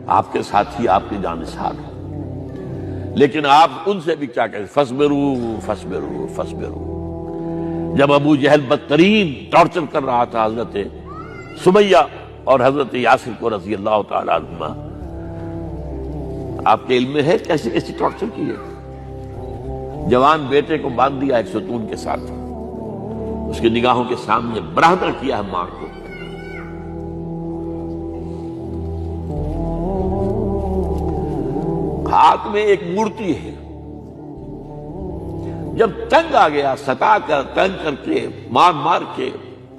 آپ کے ساتھی آپ کے جانثار ہیں، لیکن آپ ان سے بھی کیا کہیں، فَاصْبِرُوا فَاصْبِرُوا فَاصْبِرُوا۔ جب ابو جہل بدترین ٹارچر کر رہا تھا حضرت سمیہ اور حضرت یاسر کو رضی اللہ تعالی عنہما، آپ کے علم میں ہے کیسی کیسی ٹارچر کی ہے؟ جوان بیٹے کو باندھ دیا ایک ستون کے ساتھ، اس کی نگاہوں کے سامنے برہنہ کیا ہے ماں کو، ہاتھ میں ایک مورتی ہے، جب تنگ آ گیا ستا کر تنگ کر کے مار مار کے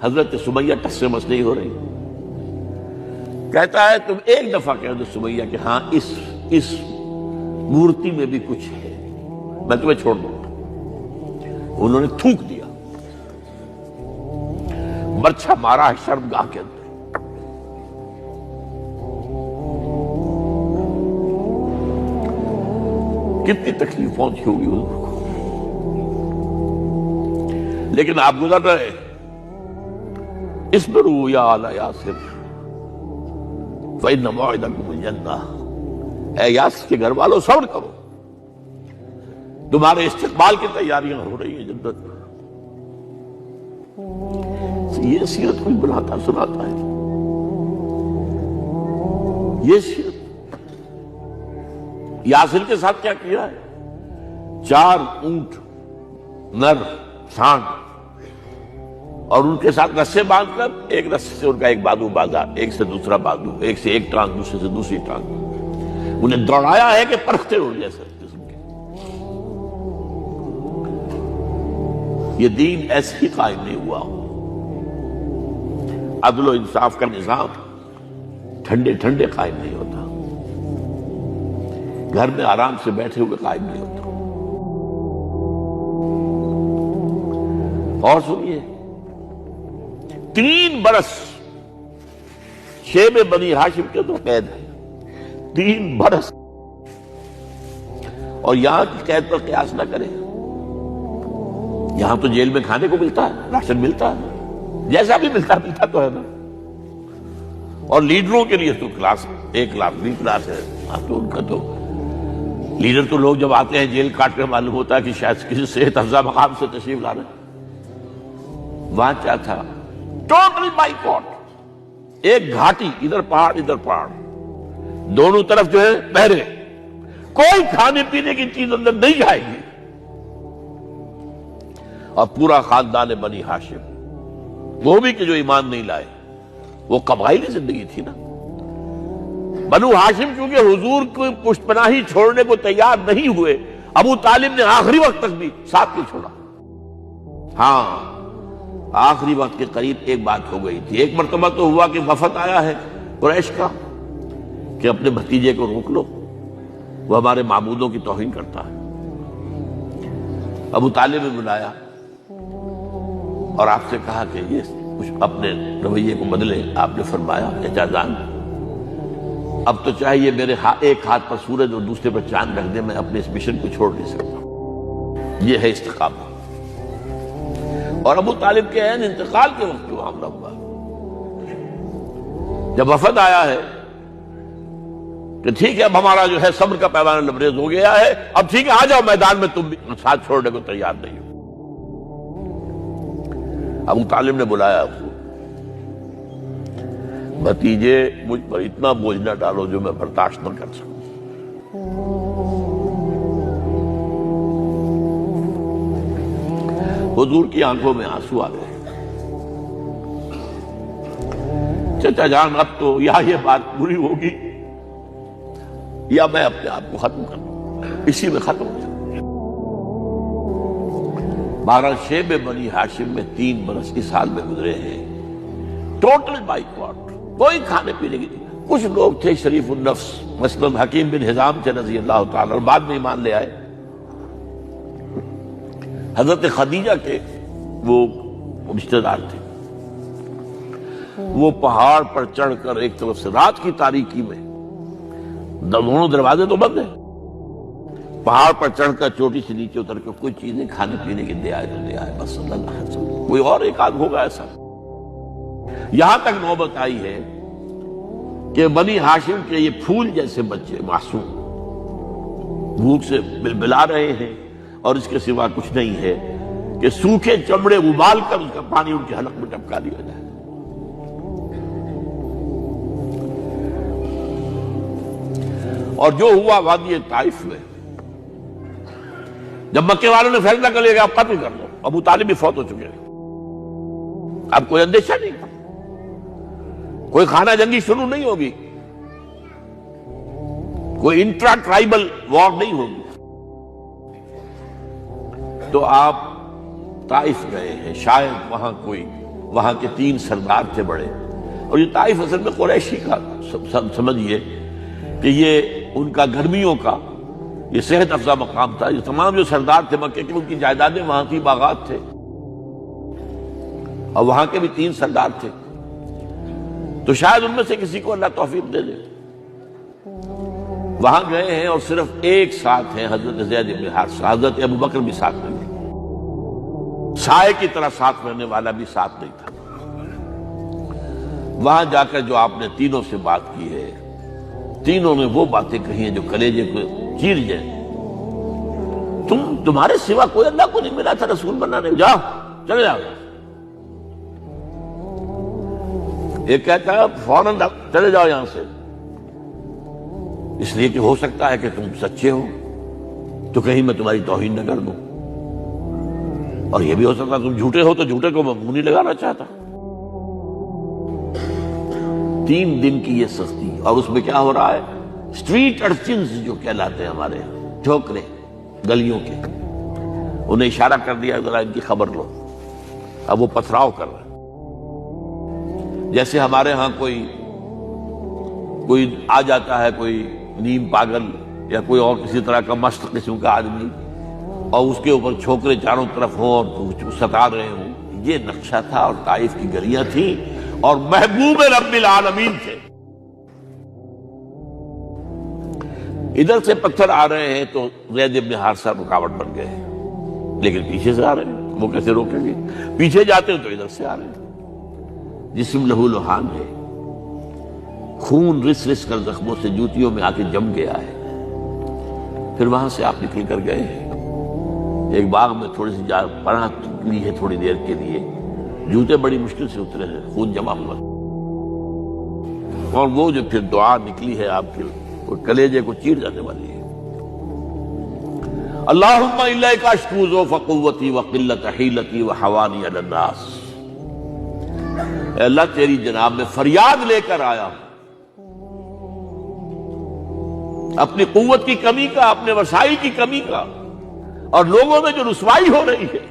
حضرت سمیہ ٹس سے مس نہیں ہو رہی، کہتا ہے تم ایک دفعہ کہہ دو سمیہ کہ ہاں اس مورتی میں بھی کچھ ہے، میں تمہیں چھوڑ دوں گا۔ انہوں نے تھوک دیا، برچھا مارا ہے شرمگاہ کے اندر۔ کتنی تکلیف پہنچی ہوگی حضور کو، لیکن آپ گزر رہے، اصبروا یا آل یاسر فإن موعدکم الجنہ، اے یاسر کے گھر والوں صبر کرو، تمہارے استقبال کی تیاریاں ہو رہی ہیں جنت۔ یہ سیرت کوئی بلاتا سناتا ہے، یہ سیرت یاسر کے ساتھ کیا کیا ہے؟ 4 اونٹ نر سانڈ، اور ان کے ساتھ رسے باندھ کر ایک رسے سے ان کا ایک بازو باندھا، ایک سے دوسرا بازو، ایک سے ایک ٹانگ دوسرے سے دوسری ٹانگ، انہیں دوڑایا ہے کہ پرکھتے اڑ جیسے قسم کے۔ یہ دین ایسے ہی قائم نہیں ہوا، عدل و انصاف کا نظام ٹھنڈے ٹھنڈے قائم نہیں ہوتا، گھر میں آرام سے بیٹھے ہوئے قائم نہیں ہوتا۔ اور سنیے، 3 برس شیب بنی ہاشم کے تو قید ہے، 3 برس، اور یہاں کی قید پر قیاس نہ کریں، یہاں تو جیل میں کھانے کو ملتا ہے، راشن ملتا ہے، جیسا بھی ملتا تو ہے نا، اور لیڈروں کے لیے تو کلاس 1 لاکھ کلاس ہے، تو ان کا تو لیڈر تو لوگ جب آتے ہیں جیل کاٹ کر معلوم ہوتا ہے کہ شاید کسی صحت افزا مقام سے تشریف لا رہے ہیں۔ وہاں کیا تھا؟ ٹوٹل بائیکاٹ، ایک گھاٹی، ادھر پہاڑ ادھر پہاڑ، دونوں طرف جو ہے پہرے، کوئی کھانے پینے کی چیز اندر نہیں جائے گی، اور پورا خاندان بنی ہاشم، وہ بھی کہ جو ایمان نہیں لائے، وہ قبائلی زندگی تھی نا۔ بنو ہاشم چونکہ حضور کو پشت پناہی چھوڑنے کو تیار نہیں ہوئے، ابو طالب نے آخری وقت تک بھی ساتھ نہیں چھوڑا۔ ہاں، آخری وقت کے قریب ایک بات ہو گئی تھی، ایک مرتبہ تو ہوا کہ وفد آیا ہے قریش کا کہ اپنے بھتیجے کو روک لو، وہ ہمارے معبودوں کی توہین کرتا ہے۔ ابو طالب نے بلایا اور آپ سے کہا کہ یہ کچھ اپنے رویے کو بدلے۔ آپ نے فرمایا چچا جان، اب تو چاہیے میرے ایک ہاتھ پر سورج اور دوسرے پر چاند رکھ دے، میں اپنے اس مشن کو چھوڑ نہیں سکتا۔ یہ ہے استقامت۔ اور ابو طالب کے عین انتقال کے وقت جو معاملہ ہوا، جب وفد آیا ہے کہ ٹھیک ہے اب ہمارا جو ہے صبر کا پیمانہ لبریز ہو گیا ہے، اب ٹھیک ہے آ جاؤ میدان میں، تم بھی ساتھ چھوڑنے کو تیار نہیں ہو۔ ابو طالب نے بلایا اس کو، بھتیجے مجھ پر اتنا بوجھ نہ ڈالو جو میں برداشت نہ کر سکوں۔ حضور کی آنکھوں میں آنسو آ گئے۔ چچا جان، اب تو یا یہ بات پوری ہوگی یا میں اپنے آپ کو ختم کر دوں، اسی میں ختم ہو جاؤں۔ بہرحال شیب بنی ہاشم میں 3 برس اس حال میں گزرے ہیں، ٹوٹل بائیکاٹ، کوئی کھانے پینے کی نہیں۔ کچھ لوگ تھے شریف النفس، مثلا حکیم بن حزام تھے رضی اللہ تعالی، اور بعد میں ایمان لے آئے۔ حضرت خدیجہ کے وہ رشتہ دار تھے، وہ پہاڑ پر چڑھ کر ایک طرف سے رات کی تاریکی میں، دونوں دروازے تو بند ہیں، پہاڑ پر چڑھ کر چوٹی سے نیچے اتر کر کوئی چیزیں کھانے پینے کی دے آئے تو دے آئے، بس صلی اللہ علیہ وسلم۔ کوئی اور ایک آدھ ہوگا ایسا۔ یہاں تک نوبت آئی ہے کہ بنی ہاشم کے یہ پھول جیسے بچے معصوم بھوک سے بلبلا رہے ہیں اور اس کے سوا کچھ نہیں ہے کہ سوکھے چمڑے ابال کر اس کا پانی ان کے حلق میں ٹپکا دیا جائے۔ اور جو ہوا وادی طائف میں، جب مکے والوں نے فیصلہ کر لیا کہ آپ قتل کر دو، ابو طالب بھی فوت ہو چکے ہیں، اب کوئی اندیشہ نہیں، کوئی خانہ جنگی شروع نہیں ہوگی، کوئی انٹرا ٹرائبل وار نہیں ہوگی، تو آپ طائف گئے ہیں۔ شاید وہاں کے 3 سردار تھے بڑے، اور یہ طائف اصل میں قریشی کا سمجھیے کہ یہ ان کا گرمیوں کا یہ صحت افزا مقام تھا۔ یہ تمام جو سردار تھے مکے کے، ان کی جائیدادیں وہاں تھی، باغات تھے، اور وہاں کے بھی 3 سردار تھے، تو شاید ان میں سے کسی کو اللہ توفیق دے دے۔ وہاں گئے ہیں اور صرف ایک ساتھ ہیں، حضرت زید بن حارثہ، حضرت ابو بکر بھی ساتھ نہیں تھے، سائے کی طرح ساتھ رہنے والا بھی ساتھ نہیں تھا۔ وہاں جا کر جو آپ نے تینوں سے بات کی ہے، تینوں نے وہ باتیں کہی ہیں جو کلیجے کو چیر جائیں۔ تمہارے سوا کوئی اللہ کو نہیں ملا تھا رسول بنانے، جاؤ چلے جاؤ۔ ایک کہتا ہے فوراً چلے جاؤ یہاں سے، اس لیے کہ ہو سکتا ہے کہ تم سچے ہو تو کہیں میں تمہاری توہین نہ کر دوں، اور یہ بھی ہو سکتا ہے تم جھوٹے ہو تو جھوٹے کو میں منہ نہیں لگانا چاہتا۔ 3 دن کی یہ سختی، اور اس میں کیا ہو رہا ہے، اسٹریٹ ارچنز جو کہلاتے ہیں ہمارے یہاں، ٹھوکرے گلیوں کے، انہیں اشارہ کر دیا ذرا ان کی خبر لو، اب وہ پتھراؤ کر رہے ہیں۔ جیسے ہمارے ہاں کوئی آ جاتا ہے، کوئی نیم پاگل یا کوئی اور کسی طرح کا مست قسم کا آدمی، اور اس کے اوپر چھوکرے چاروں طرف ہوں اور ستا رہے ہوں، یہ نقشہ تھا، اور طائف کی گلیاں تھیں، اور محبوب رب العالمین تھے۔ ادھر سے پتھر آ رہے ہیں تو زید بن حارثہ رکاوٹ بن گئے ہیں، لیکن پیچھے سے آ رہے ہیں، وہ کیسے روکیں گے؟ پیچھے جاتے ہیں تو ادھر سے آ رہے ہیں۔ جسم لہو لہان ہے، خون رس رس کر زخموں سے جوتیوں میں آ کے جم گیا ہے۔ پھر وہاں سے آپ نکل کر گئے ہیں، ایک باغ میں تھوڑی سی پناہ لی ہے تھوڑی دیر کے لیے، جوتے بڑی مشکل سے اترے ہیں، خون جمع ہوا، اور وہ جو پھر دعا نکلی ہے آپ کی، وہ کلیجے کو چیر جانے والی ہے۔ اللہم الیک اشکو ضعف قوتی وقلت حیلتی وحوانی علی الناس، اے اللہ تیری جناب میں فریاد لے کر آیا ہوں، اپنی قوت کی کمی کا، اپنے وسائل کی کمی کا، اور لوگوں میں جو رسوائی ہو رہی ہے،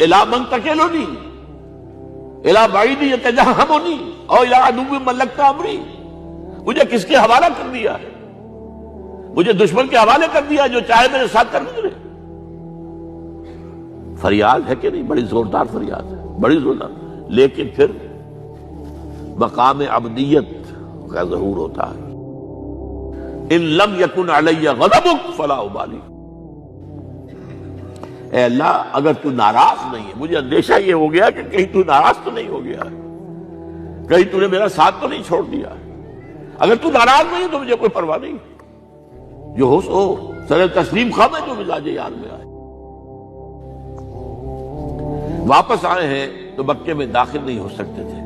الی من تکلنی الی بعید یتجہمنی او الی عدو ملکت امری، مجھے کس کے حوالہ کر دیا ہے؟ مجھے دشمن کے حوالے کر دیا جو چاہے میرے ساتھ کر گزرے۔ فریاد ہے کہ نہیں؟ بڑی زوردار فریاد ہے، بڑی زوردار، لیکن پھر مقام عبدیت کا ظہور ہوتا ہے۔ ان لم یکن علی غضبک فلا ابالی، اے اللہ اگر تو ناراض نہیں ہے، مجھے اندیشہ یہ ہو گیا کہ کہیں تو ناراض تو نہیں ہو گیا ہے، کہیں تو نے میرا ساتھ تو نہیں چھوڑ دیا ہے۔ اگر تو ناراض نہیں ہے تو مجھے کوئی پرواہ نہیں، جو ہو سو سر تسلیم خم ہے جو مزاج یار میں آئے۔ واپس آئے ہیں تو مکے میں داخل نہیں ہو سکتے تھے،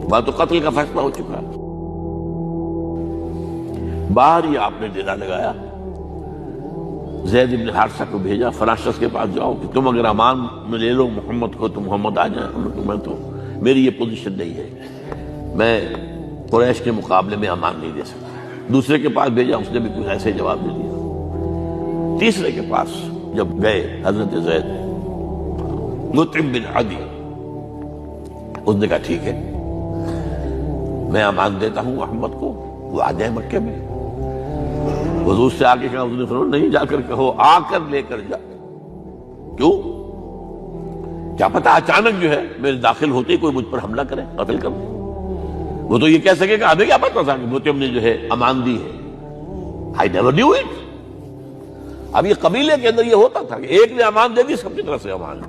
وہاں تو قتل کا فیصلہ ہو چکا ہے۔ باہر ہی آپ نے ڈیرا لگایا، زید بن حارثہ کو بھیجا، فلاں شخص کے پاس جاؤ کہ تم اگر امان میں لے لو محمد کو تو محمد آ جائیں، میں تو میری یہ پوزیشن نہیں ہے، میں قریش کے مقابلے میں امان نہیں دے سکتا۔ دوسرے کے پاس بھیجا، اس نے بھی کچھ ایسے جواب دے دیا۔ تیسرے کے پاس جب گئے حضرت زید، مطعم بن عدی، اس نے کہا ٹھیک ہے میں امان دیتا ہوں محمد کو، وہ آ جائے مکے میں۔ حضور سے آگے کہا، حضور نے فرمایا نہیں جا کر کہو، آ کر لے کر جا۔ کیوں؟ کیا پتا اچانک جو ہے میرے داخل ہوتے ہی کوئی مجھ پر حملہ کرے، قتل کر دے۔ وہ تو یہ کہہ سکے کہ ہمیں کیا پتا تھا کہ مطعم نے جو ہے امان دی ہے، I never knew it۔ اب یہ قبیلے کے اندر یہ ہوتا تھا کہ ایک نے امان دے دی، سب کی طرف سے امان،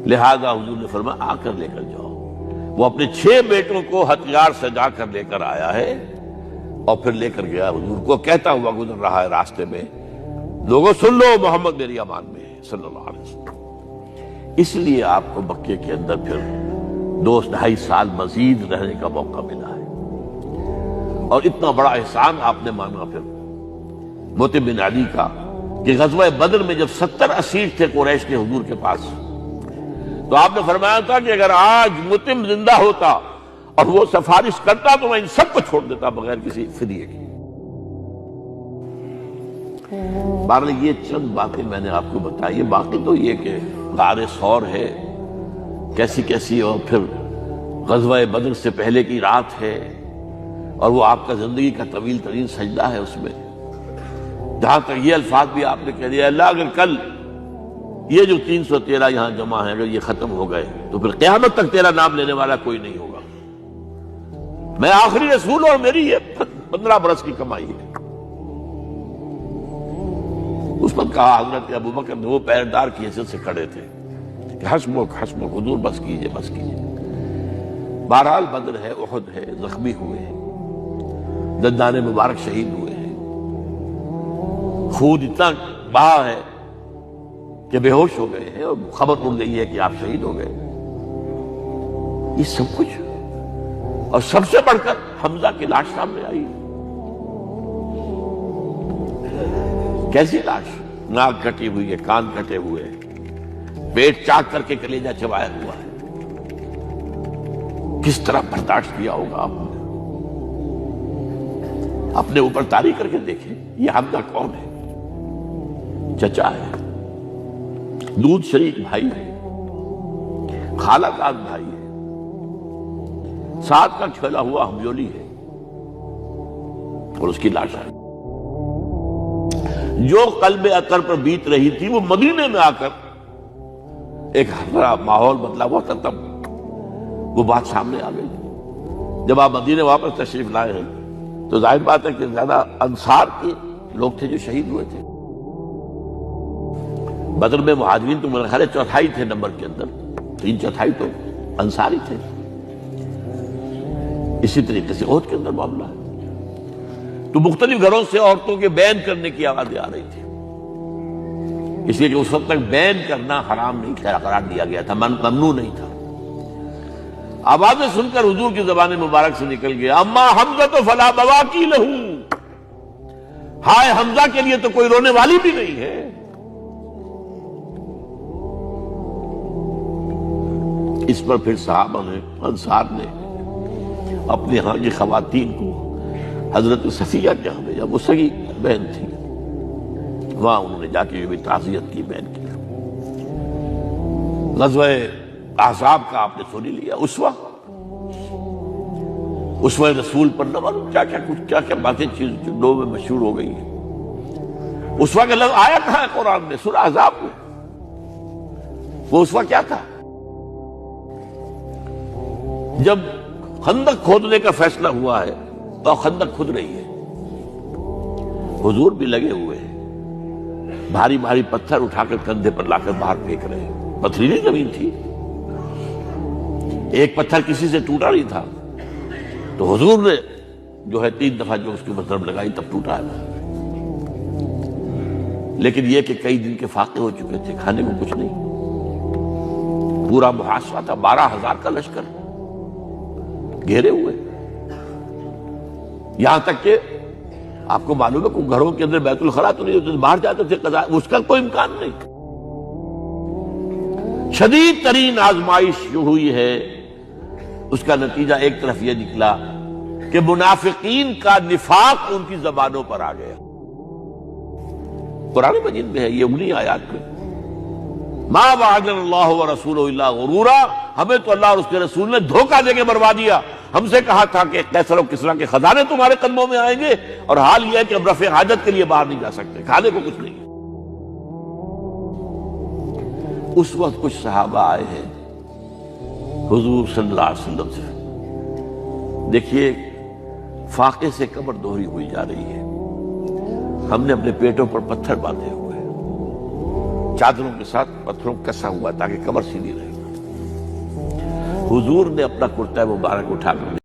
لہذا حضور نے فرمایا آ کر لے کر جاؤ۔ وہ اپنے 6 بیٹوں کو ہتھیار سجا کر لے کر آیا ہے اور پھر لے کر گیا حضور کو، کہتا ہوا گزر رہا ہے راستے میں، لوگوں سن لو محمد میری امان میں ہے صلی اللہ علیہ وسلم۔ اس لیے آپ کو مکے کے اندر پھر 2-2.5 سال مزید رہنے کا موقع ملا ہے، اور اتنا بڑا احسان آپ نے مانا پھر مطعم بن عدی کا کہ غزوہ بدر میں جب 70 اسیر تھے قریش کے حضور کے پاس، تو آپ نے فرمایا تھا کہ اگر آج مطعم زندہ ہوتا اور وہ سفارش کرتا تو میں ان سب کو چھوڑ دیتا بغیر کسی فدیے کے۔ بہرحال یہ چند باتیں میں نے آپ کو بتائی، باقی تو یہ کہ غار ثور ہے کیسی کیسی، اور پھر غزوہ بدر سے پہلے کی رات ہے، اور وہ آپ کا زندگی کا طویل ترین سجدہ ہے اس میں، جہاں تک یہ الفاظ بھی آپ نے کہہ دیا اللہ اگر کل یہ جو 313 یہاں جمع ہیں اگر یہ ختم ہو گئے تو پھر قیامت تک تیرا نام لینے والا کوئی نہیں ہوگا، میں آخری رسول اور میری یہ 15 برس کی کمائی ہے۔ اس وقت کہا حضرت ابوبکر نے، وہ پہرےدار کی حیثیت سے کھڑے تھے کہ حسبک حسبک حضور بس کیجئے بس کیجئے۔ بہرحال بدر ہے، احد ہے، زخمی ہوئے ہیں، دندان مبارک شہید ہوئے ہیں، خون اتنا بہا ہے کہ بے ہوش ہو گئے ہیں، اور خبر اڑ گئی ہے کہ آپ شہید ہو گئے۔ یہ سب کچھ، اور سب سے بڑھ کر حمزہ کی لاش سامنے آئی، کیسی لاش، ناک کٹی ہوئی ہے، کان کٹے ہوئے ہیں، پیٹ چاک کر کے کلیجہ چبایا ہوا ہے، کس طرح برداشت کیا ہوگا آپ نے؟ اپنے اوپر تاری کر کے دیکھیں، یہ حمزہ کون ہے؟ چچا ہے، دودھ شریک بھائی ہے، خالہ داد بھائی ہے، ساتھ کا کھیلا ہوا ہمجولی ہے، اور اس کی لاش ہے۔ جو قلب اطہر پر بیت رہی تھی وہ مدینے میں آ کر ایک ہمارا ماحول بدلا ہوا تھا، تب وہ بات سامنے آ گئی۔ جب آپ مدینے واپس تشریف لائے ہیں تو ظاہر بات ہے کہ زیادہ انصار کے لوگ تھے جو شہید ہوئے تھے۔ بدر میں مہاجرین تو میرے خیال ہے 1/4 تھے نمبر کے اندر، 3/4 تو انصاری تھے۔ اسی طریقے سے احد کے اندر معاملہ ہے، تو مختلف گھروں سے عورتوں کے بین کرنے کی آوازیں آ رہی تھی، اس لیے کہ اس وقت تک بین کرنا حرام نہیں قرار دیا گیا تھا، ممنوع نہیں تھا۔ آوازیں سن کر حضور کی زبان مبارک سے نکل گیا اما حمزہ تو فلا بواکی لہو، ہائے حمزہ کے لیے تو کوئی رونے والی بھی نہیں ہے۔ اس پر پھر صحابہ نے، انصار نے اپنے ہاں کی خواتین کو حضرت صفیہ کے ہاں بھیجا، وہ سگی بہن تھی، وہاں انہوں نے جا کے بھی تعزیت کی، بہن کی۔ غزوہ احزاب کا آپ نے سن لیا، اسوہ رسول پر نہ معلوم کیا کیا باتیں چیزوں میں مشہور ہو گئی ہیں۔ اسوہ کا لفظ آیا کہاں ہے قرآن میں؟ سورہ احزاب میں۔ وہ اسوہ کیا تھا؟ جب خندق کھودنے کا فیصلہ ہوا ہے تو خندق کھود رہی ہے، حضور بھی لگے ہوئے ہیں، بھاری بھاری پتھر اٹھا کر کندھے پر لا کر باہر پھینک رہے ہیں، پتھریلی زمین تھی، ایک پتھر کسی سے ٹوٹا نہیں تھا، تو حضور نے جو ہے 3 دفعہ جو اس کے اوپر ضرب لگائی تب ٹوٹا ہے۔ لیکن یہ کہ کئی دن کے فاقے ہو چکے تھے، کھانے کو کچھ نہیں، پورا محاصرہ تھا، 12,000 کا لشکر گھیرے ہوئے، یہاں تک کہ آپ کو معلوم ہے کہ گھروں کے اندر بیت الخلا تو نہیں ہوتے، باہر جاتے تھے قضاء، اس کا کوئی امکان نہیں۔ شدید ترین آزمائش جو ہوئی ہے اس کا نتیجہ ایک طرف یہ نکلا کہ منافقین کا نفاق ان کی زبانوں پر آ گیا۔ قرآن مجید میں ہے یہ انہی آیات میں، ما وعدنا اللہ ورسولہ الا غرورا، ہمیں تو اللہ اور اس کے رسول نے دھوکہ دے کے مروا دیا۔ ہم سے کہا تھا کہ قیصر و کسریٰ کے خزانے تمہارے قدموں میں آئیں گے، اور حال یہ ہے کہ اب رفع حاجت کے لیے باہر نہیں جا سکتے، کھانے کو کچھ نہیں۔ اس وقت کچھ صحابہ آئے ہیں حضور صلی اللہ علیہ وسلم سے، دیکھیے فاقے سے کمر دوہری ہوئی جا رہی ہے، ہم نے اپنے پیٹوں پر پتھر باندھے ہوئے ہیں، چادروں کے ساتھ پتھروں کسا ہوا تاکہ کمر سیدھی رہے۔ حضور نے اپنا کرتا مبارک اٹھا کر